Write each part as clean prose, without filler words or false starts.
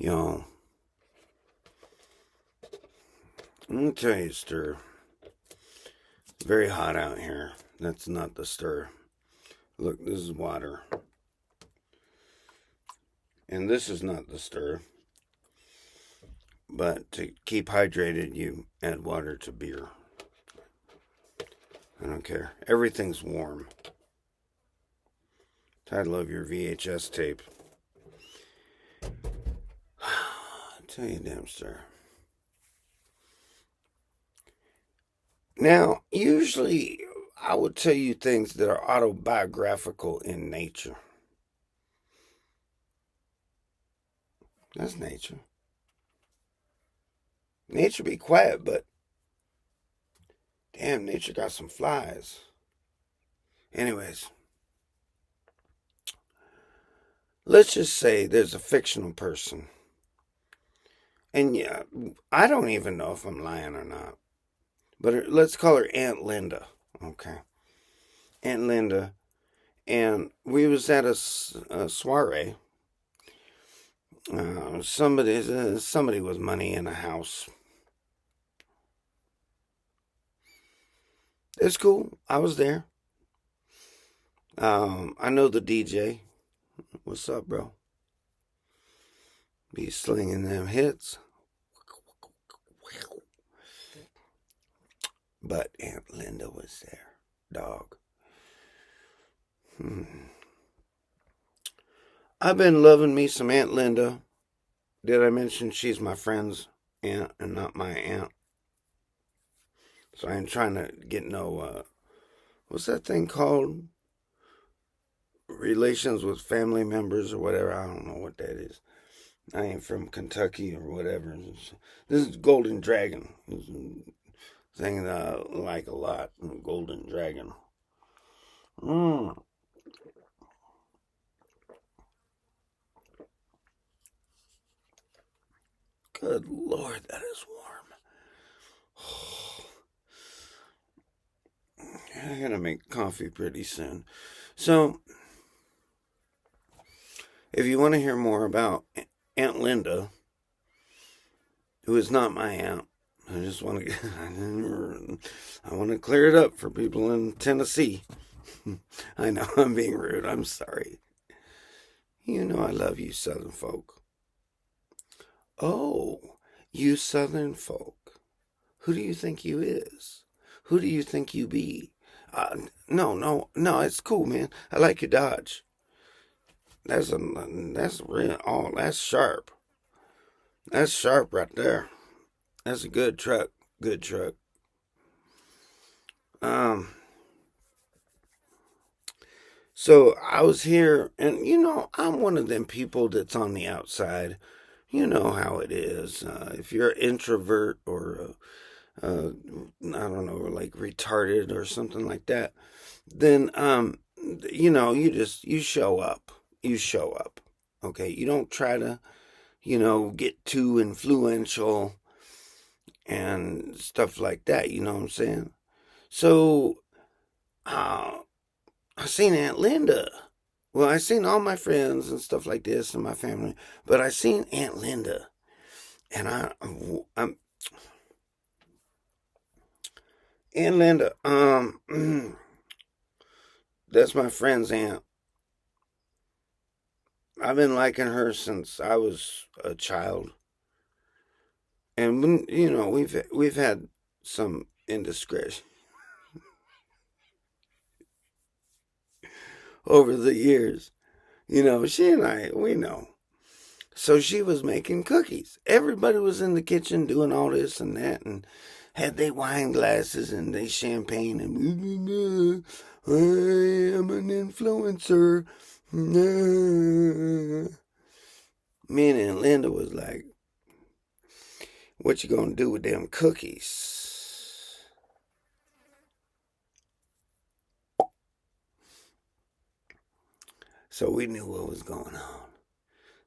Y'all, I'm gonna tell you a stir. It's very hot out here. That's not the stir. Look, this is water. And this is not the stir. But to keep hydrated, you add water to beer. I don't care. Everything's warm. Title of your VHS tape. I'll tell you, damn stir. Now, usually I would tell you things that are autobiographical in nature. That's nature. Nature be quiet, but damn, nature got some flies. Anyways, let's just say there's a fictional person. And yeah, I don't even know if I'm lying or not. But let's call her Aunt Linda. Okay. Aunt Linda. And we was at a soiree. Somebody was money in a house. It's cool. I was there. I know the DJ. What's up, bro? Be slinging them hits. But Aunt Linda was there. Dog. I've been loving me some Aunt Linda. Did I mention she's my friend's aunt and not my aunt? So I ain't trying to get no, what's that thing called? Relations with family members or whatever. I don't know what that is. I ain't from Kentucky or whatever. This is Golden Dragon. This is a thing that I like a lot. Golden Dragon. Good Lord, that is warm. I'm gonna make coffee pretty soon. So, if you want to hear more about Aunt Linda, who is not my aunt, I just want to I want to clear it up for people in Tennessee. I know I'm being rude. I'm sorry. You know I love you Southern folk. Oh, you Southern folk. Who do you think you is? Who do you think you be? No. It's cool, man. I like your Dodge. That's real. Oh, that's sharp. That's sharp right there. That's a good truck. Good truck. Um. So I was here, and I'm one of them people that's on the outside. You know how it is. If you're an introvert or I don't know, like retarded or something like that, then you show up. You show up. Okay, you don't try to get too influential and stuff like that. You know what I'm saying? So, uh, I seen Aunt Linda. Well, I seen all my friends and stuff like this and my family, but I seen Aunt Linda, and I'm Aunt Linda. That's my friend's aunt. I've been liking her since I was a child, and we've had some indiscretion over the years. She and I, we know. So she was making cookies. Everybody was in the kitchen doing all this and that, and had they wine glasses and they champagne and I am an influencer. Me and Linda was like, "What you gonna do with them cookies?" So we knew what was going on.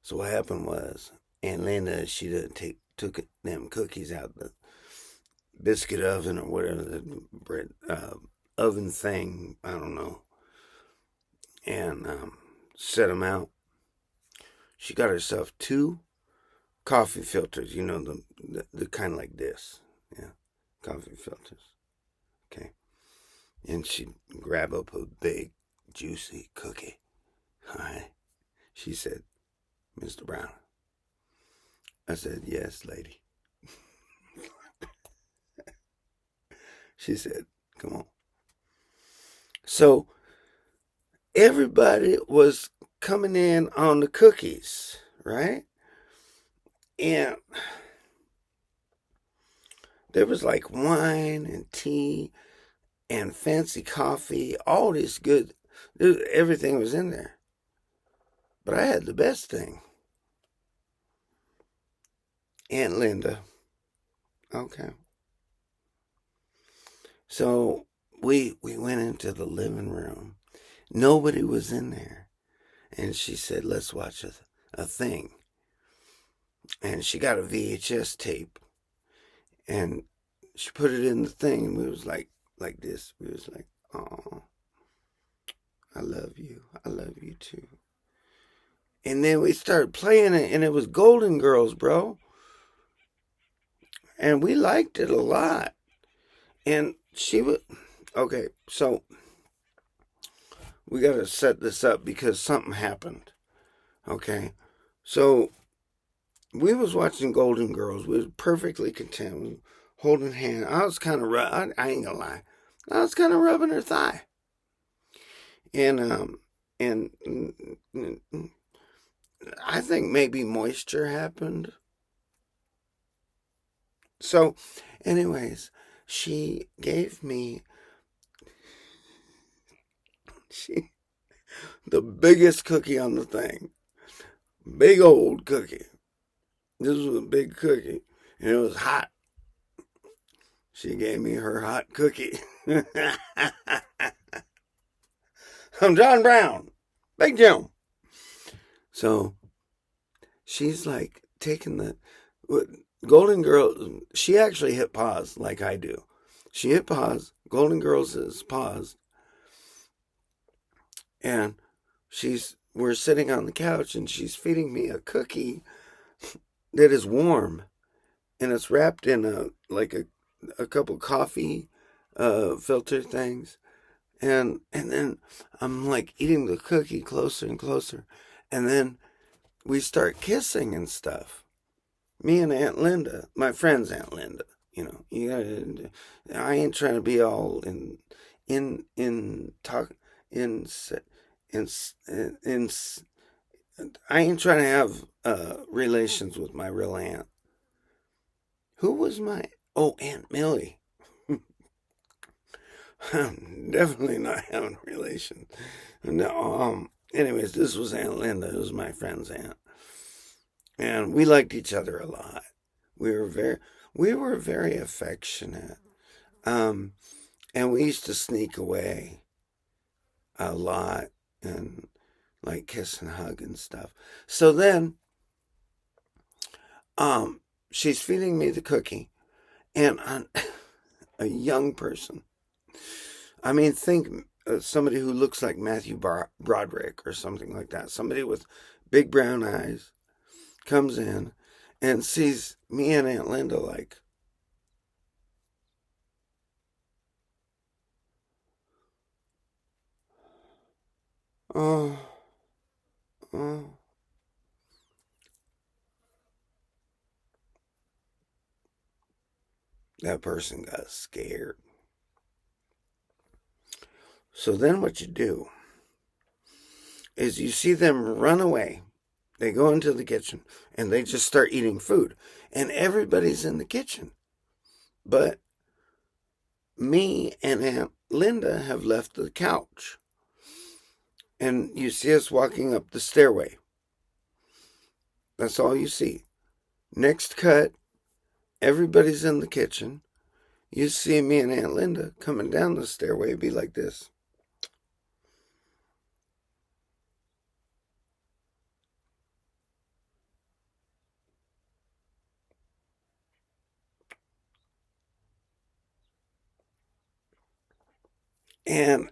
So what happened was, Aunt Linda, she done took them cookies out the biscuit oven or whatever the bread oven thing, I don't know, and set them out. She got herself two coffee filters, the kind like this. Yeah, coffee filters. Okay. And she'd grab up a big, juicy cookie. All right. She said, Mr. Brown. I said, yes, lady. She said, come on. So everybody was coming in on the cookies, right? And there was like wine and tea and fancy coffee, all this good, everything was in there. But I had the best thing. Aunt Linda. Okay. So we went into the living room. Nobody was in there. And she said, let's watch a thing. And she got a VHS tape. And she put it in the thing. And we was like this. We was like, oh, I love you. I love you too. And then we started playing it. And it was Golden Girls, bro. And we liked it a lot. And she would, okay, so we got to set this up because something happened. Okay, so we was watching Golden Girls. We was perfectly content. We were holding hands. I was kind of, I ain't gonna lie, I was kind of rubbing her thigh, and I think maybe moisture happened. So, anyways, she gave me she the biggest cookie on the thing, big old cookie. This was a big cookie, and it was hot. She gave me her hot cookie. I'm John Brown, Big Jim. So she's like taking the Golden Girl. She actually hit pause like I do. She hit pause. Golden Girls is paused, and we're sitting on the couch, and she's feeding me a cookie that is warm, and it's wrapped in a couple coffee filter things, and then I'm like eating the cookie closer and closer, and then we start kissing and stuff. Me and Aunt Linda, my friend's Aunt Linda. You gotta. I ain't trying to be all in talk in in in. I ain't trying to have relations with my real aunt. Who was my? Oh, Aunt Millie. I'm definitely not having relations. No. Anyways, this was Aunt Linda. It was my friend's aunt, and we liked each other a lot. We were very, we were very affectionate. Um, and we used to sneak away a lot and like kiss and hug and stuff. So then, she's feeding me the cookie, and a young person. I mean, think somebody who looks like Matthew Broderick or something like that. Somebody with big brown eyes comes in and sees me and Aunt Linda like, oh, oh. That person got scared. So then what you do is you see them run away. They go into the kitchen and they just start eating food. And everybody's in the kitchen. But me and Aunt Linda have left the couch. And you see us walking up the stairway. That's all you see. Next cut, everybody's in the kitchen. You see me and Aunt Linda coming down the stairway, be like this. And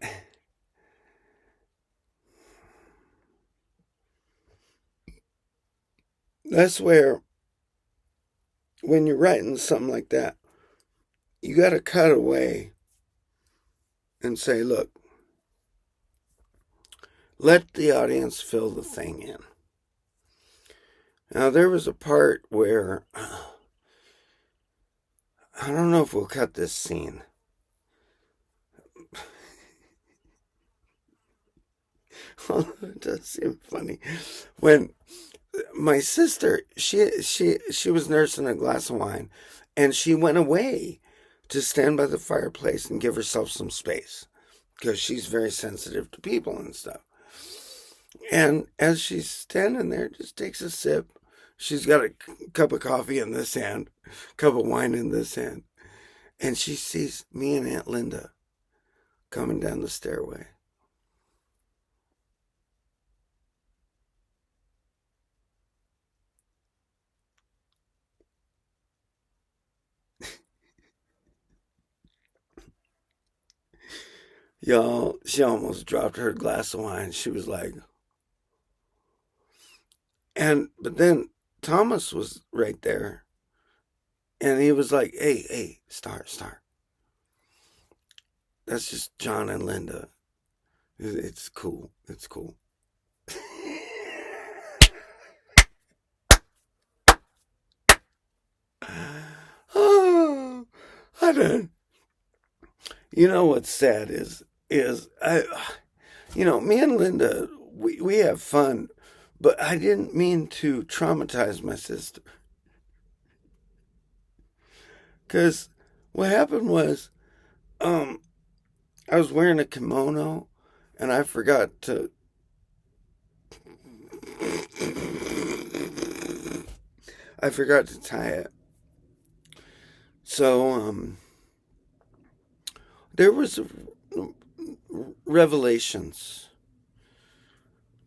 that's where when you're writing something like that, you got to cut away and say, look, let the audience fill the thing in. Now, there was a part where, I don't know if we'll cut this scene. It does seem funny. When my sister, she was nursing a glass of wine, and she went away to stand by the fireplace and give herself some space because she's very sensitive to people and stuff. And as she's standing there, just takes a sip. She's got a cup of coffee in this hand, cup of wine in this hand, and she sees me and Aunt Linda coming down the stairway. Y'all, she almost dropped her glass of wine. She was like, but then Thomas was right there, and he was like, hey, Star. That's just John and Linda. It's cool. It's cool. Oh, I don't. You know what's sad is me and Linda, we have fun, but I didn't mean to traumatize my sister. Because what happened was, um, I was wearing a kimono, and I forgot to. I forgot to tie it. So, there was revelations.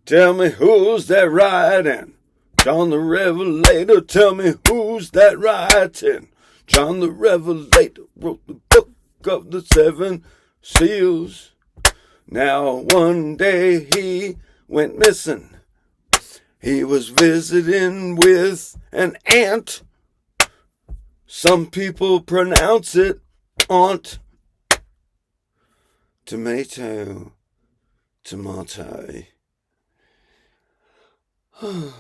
Tell me who's that writing? John the Revelator, tell me who's that writing? John the Revelator wrote the book of the seven seals. Now one day he went missing. He was visiting with an ant. Some people pronounce it aunt. Tomato. I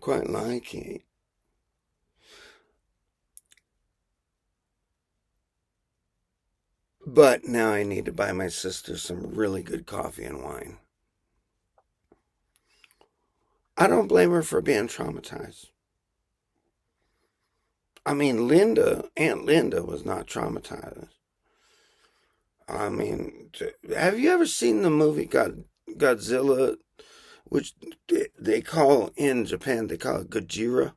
quite like it. But now I need to buy my sister some really good coffee and wine. I don't blame her for being traumatized. I mean, Aunt Linda was not traumatized. I mean, have you ever seen the movie Godzilla, which they call in Japan, they call it Gojira?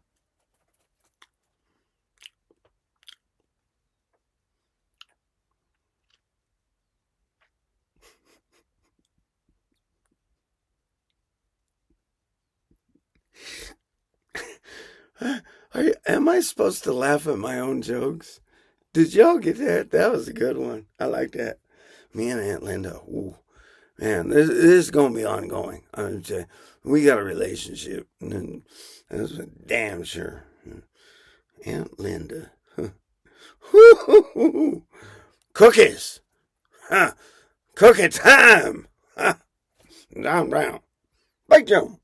Am I supposed to laugh at my own jokes? Did y'all get that? That was a good one. I like that. Me and Aunt Linda. Ooh, man, this is going to be ongoing. I'm saying, we got a relationship. And that's damn sure. Aunt Linda. Cookies. Huh. Cookie time. Huh. Down, down. Bake them.